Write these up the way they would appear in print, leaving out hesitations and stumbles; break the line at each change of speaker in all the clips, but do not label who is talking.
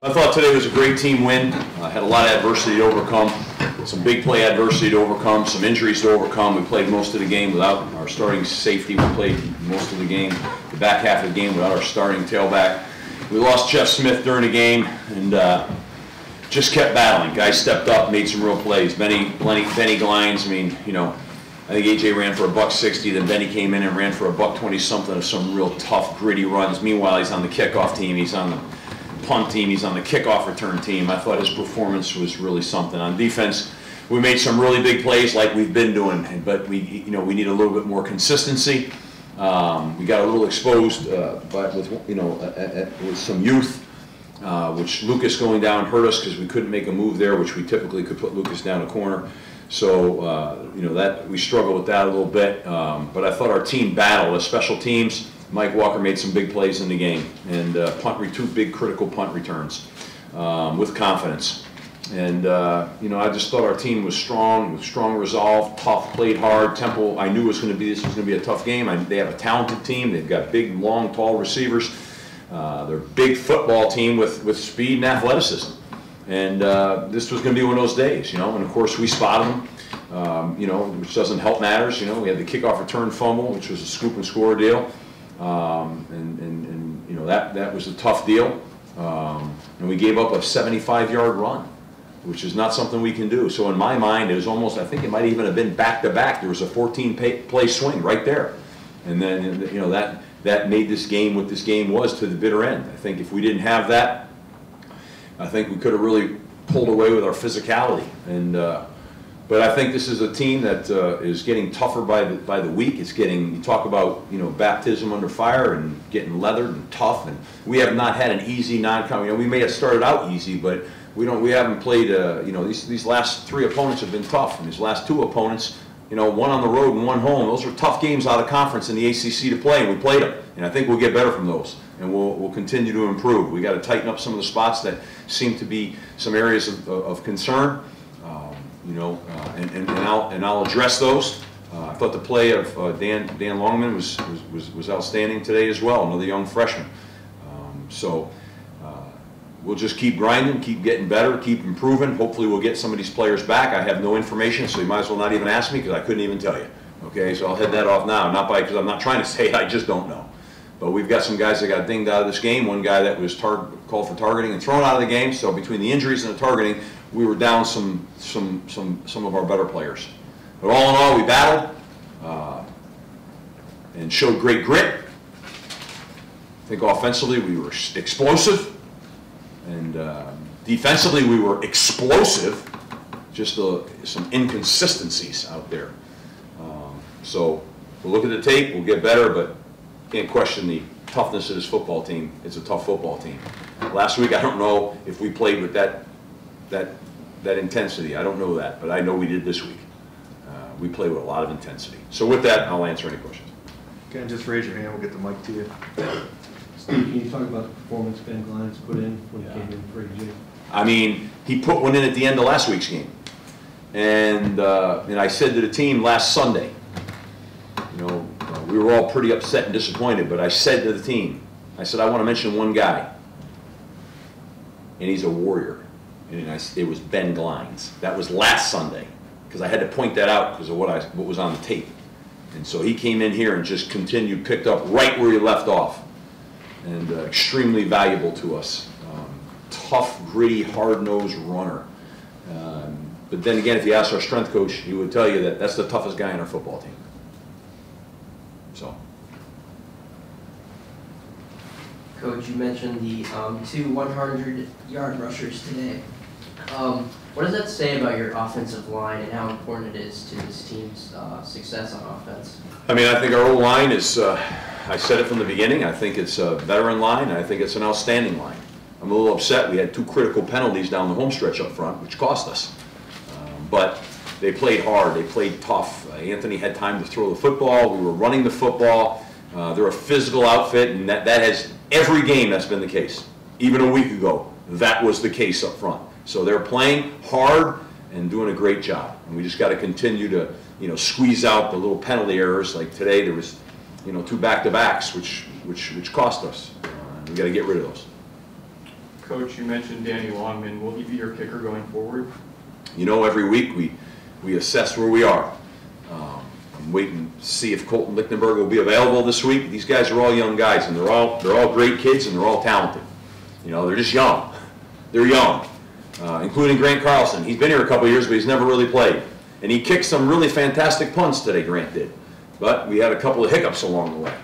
I thought today was a great team win. Had a lot of adversity to overcome, some big play adversity to overcome, some injuries to overcome. We played most of the game without our starting safety. We played most of the game, the back half of the game, without our starting tailback. We lost Jeff Smith during the game and just kept battling. Guys stepped up, made some real plays. Benny Glines, I mean, you know, I think AJ ran for $160, then Benny came in and ran for $120 something of some real tough, gritty runs. Meanwhile, he's on the kickoff team, he's on the punt team, he's on the kickoff return team. I thought his performance was really something. On defense, we made some really big plays like we've been doing, but we need a little bit more consistency. We got a little exposed, but with some youth, which Lucas going down hurt us because we couldn't make a move there, which we typically could put Lucas down a corner. So that we struggled with that a little bit. But I thought our team battled as special teams. Mike Walker made some big plays in the game, and two big critical punt returns with confidence. And I just thought our team was strong, with strong resolve, tough, played hard. Temple, I knew this was going to be a tough game. They have a talented team. They've got big, long, tall receivers. They're a big football team with speed and athleticism. And this was going to be one of those days, And of course, we spotted them, which doesn't help matters. We had the kickoff return fumble, which was a scoop and score deal. That was a tough deal. And we gave up a 75-yard run, which is not something we can do. So in my mind, it was almost, I think it might even have been back-to-back. There was a 14-play swing right there. And then, that made this game what this game was to the bitter end. I think if we didn't have that, I think we could have really pulled away with our physicality. And but I think this is a team that is getting tougher by the week. It's getting, you talk about baptism under fire and getting leathered and tough. And we have not had an easy non-con. We may have started out easy, but we haven't played. These last three opponents have been tough, and these last two opponents, one on the road and one home. Those are tough games out of conference in the ACC to play, and we played them. And I think we'll get better from those, and we'll continue to improve. We got to tighten up some of the spots that seem to be some areas of concern, and I'll address those. I thought the play of Dan Longman was outstanding today as well, another young freshman. We'll just keep grinding, keep getting better, keep improving. Hopefully we'll get some of these players back. I have no information, so you might as well not even ask me because I couldn't even tell you. Okay, so I'll head that off now. Not because I'm not trying to say it, I just don't know. But we've got some guys that got dinged out of this game. One guy that was called for targeting and thrown out of the game. So between the injuries and the targeting, we were down some of our better players. But all in all, we battled and showed great grit. I think offensively we were explosive. And defensively, we were explosive, just some inconsistencies out there. So we'll look at the tape, we'll get better, but can't question the toughness of this football team. It's a tough football team. Last week, I don't know if we played with that intensity. I don't know that, but I know we did this week. We played with a lot of intensity. So with that, I'll answer any questions.
Okay, just raise your hand, we'll get the mic to you.
Steve, can you talk about the performance Ben Glines put in when he came in for AJ?
I mean, he put one in at the end of last week's game. And I said to the team last Sunday, we were all pretty upset and disappointed, but I said to the team, I said, I want to mention one guy, and he's a warrior. And it was Ben Glines. That was last Sunday, because I had to point that out because of what was on the tape. And so he came in here and just continued, picked up right where he left off. And extremely valuable to us. Tough, gritty, hard-nosed runner. But then again, if you ask our strength coach, he would tell you that that's the toughest guy on our football team. So.
Coach, you mentioned the two 100-yard rushers today. What does that say about your offensive line and how important it is to this team's success on offense? I
mean, I think our O-line is, I said it from the beginning, I think it's a veteran line, and I think it's an outstanding line. I'm a little upset. We had two critical penalties down the home stretch up front, which cost us. But they played hard, they played tough. Anthony had time to throw the football, we were running the football. They're a physical outfit, and that has, every game that's been the case. Even a week ago, that was the case up front. So they're playing hard and doing a great job. And we just got to continue to, squeeze out the little penalty errors. Like today, there was, two back-to-backs, which cost us. We got to get rid of those.
Coach, you mentioned Danny Longman. Will he be your kicker going forward?
You know, every week we assess where we are. I'm waiting to see if Colton Lichtenberg will be available this week. These guys are all young guys, and they're all great kids, and they're all talented. You know, they're just young. They're young, including Grant Carlson. He's been here a couple of years, but he's never really played. And he kicked some really fantastic punts today, Grant did. But we had a couple of hiccups along the way.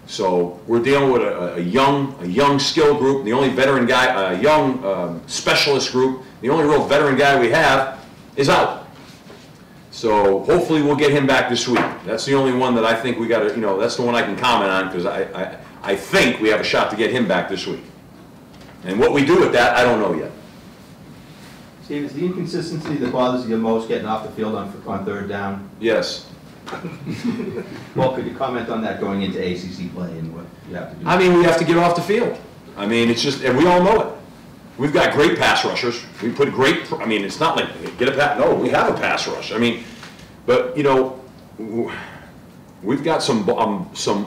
So we're dealing with a young skill group. The only veteran guy, a young specialist group. The only real veteran guy we have is out. So hopefully we'll get him back this week. That's the only one that I think we got to, you know, that's the one I can comment on, because I think we have a shot to get him back this week. And what we do with that, I don't know yet.
Steve, is the inconsistency that bothers you most getting off the field on third down?
Yes.
Well, could you comment on that going into ACC play and what you have to do?
I mean, we have to get off the field. I mean, it's just, and we all know it. We've got great pass rushers. We put great, I mean, it's not like get a pass, no, we have a pass rush. I mean, but, you know, we've got some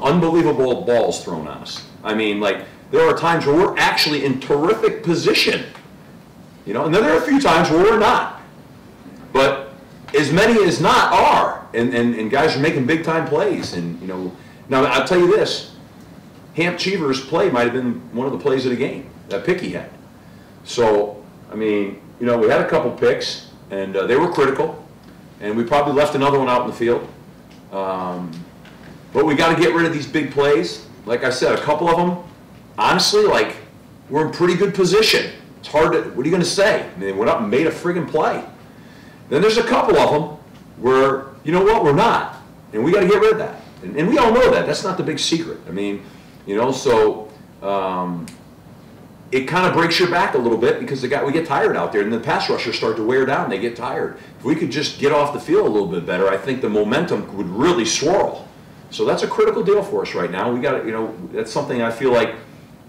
unbelievable balls thrown on us. I mean, like, there are times where we're actually in terrific position, you know, and then there are a few times where we're not. But as many as not are, and guys are making big time plays. And, you know, now I'll tell you this, Hamp Cheever's play might have been one of the plays of the game, that pick he had. So, I mean, you know, we had a couple picks, and they were critical, and we probably left another one out in the field. But we got to get rid of these big plays. Like I said, a couple of them, honestly, like, we're in pretty good position. It's hard to, what are you going to say? I mean, they went up and made a friggin' play. Then there's a couple of them where, you know what, we're not. And we got to get rid of that. And we all know that. That's not the big secret. I mean, you know, so it kind of breaks your back a little bit, because we get tired out there, and the pass rushers start to wear down. They get tired. If we could just get off the field a little bit better, I think the momentum would really swirl. So that's a critical deal for us right now. We got to, you know, that's something I feel like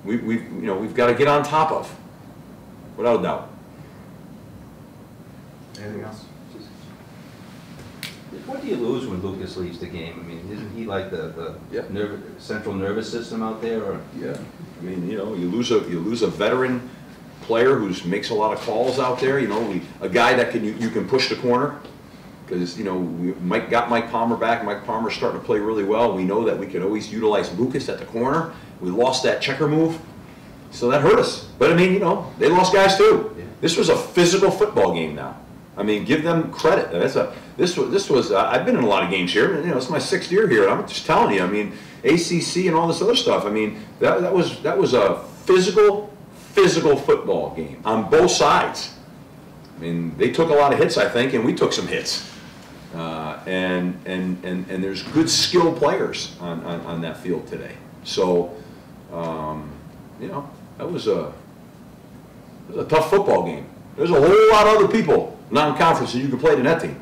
we've got to get on top of, without a doubt.
Anything else?
What do you lose when Lucas leaves the game? I mean, isn't he like the central nervous system out there? Or?
Yeah, I mean, you know, you lose a veteran player who makes a lot of calls out there. You know, a guy that you can push the corner, because, you know, we got Mike Palmer back. Mike Palmer's starting to play really well. We know that we could always utilize Lucas at the corner. We lost that checker move, so that hurt us. But I mean, you know, they lost guys too. Yeah. This was a physical football game now. I mean, give them credit. This was. I've been in a lot of games here. You know, it's my 6th year here. I'm just telling you. I mean, ACC and all this other stuff. I mean, that was a physical football game on both sides. I mean, they took a lot of hits, I think, and we took some hits. And there's good skilled players on that field today. So, you know, that was a tough football game. There's a whole lot of other people non-conference that you could play in that team.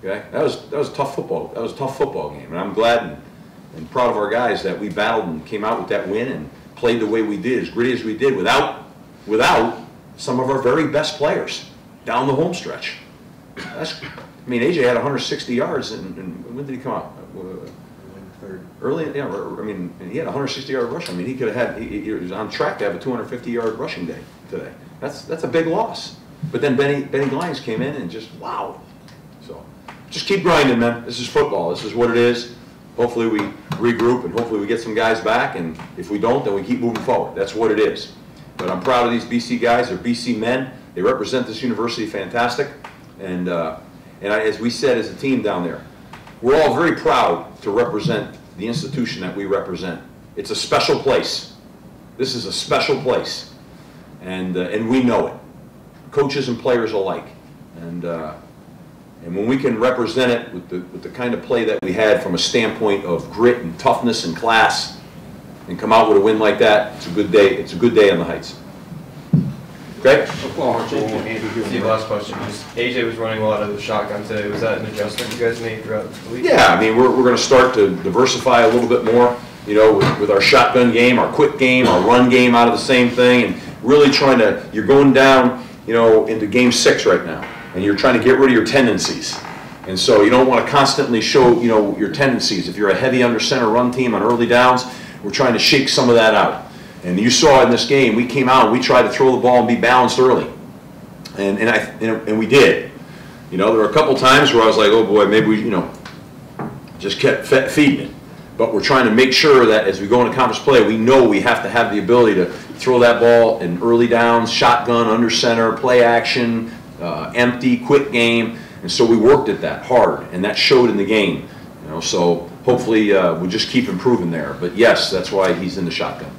Okay, that was tough football. That was a tough football game, and I'm glad and proud of our guys that we battled and came out with that win and played the way we did, as gritty as we did, without some of our very best players down the home stretch. I mean, AJ had 160 yards, and when did he come out? Early, yeah. I mean, he had a 160-yard rush. I mean, he could have had. He was on track to have a 250-yard rushing day today. That's a big loss. But then Benny Glines came in and just, wow. So just keep grinding, man. This is football. This is what it is. Hopefully we regroup, and hopefully we get some guys back, and if we don't, then we keep moving forward. That's what it is. But I'm proud of these BC guys. They're BC men. They represent this university fantastic. And as we said as a team down there, we're all very proud to represent the institution that we represent. It's a special place. This is a special place. And we know it. Coaches and players alike, and when we can represent it with the kind of play that we had from a standpoint of grit and toughness and class, and come out with a win like that, it's a good day. It's a good day on the Heights. Okay.
Steve, last question. AJ was running a lot of the shotgun today. Was that an adjustment you guys made throughout the week?
Yeah, I mean, we're going to start to diversify a little bit more. You know, with our shotgun game, our quick game, our run game out of the same thing, and really trying to. You're going down, you know, into game 6 right now, and you're trying to get rid of your tendencies. And so you don't want to constantly show, you know, your tendencies. If you're a heavy under center run team on early downs, we're trying to shake some of that out. And you saw in this game, we came out, we tried to throw the ball and be balanced early. And we did. You know, there were a couple times where I was like, oh boy, maybe we, you know, just kept feeding it. But we're trying to make sure that as we go into conference play, we know we have to have the ability to throw that ball in early downs, shotgun, under center, play action, empty, quick game. And so we worked at that hard, and that showed in the game. You know, so hopefully we just keep improving there. But yes, that's why he's in the shotgun.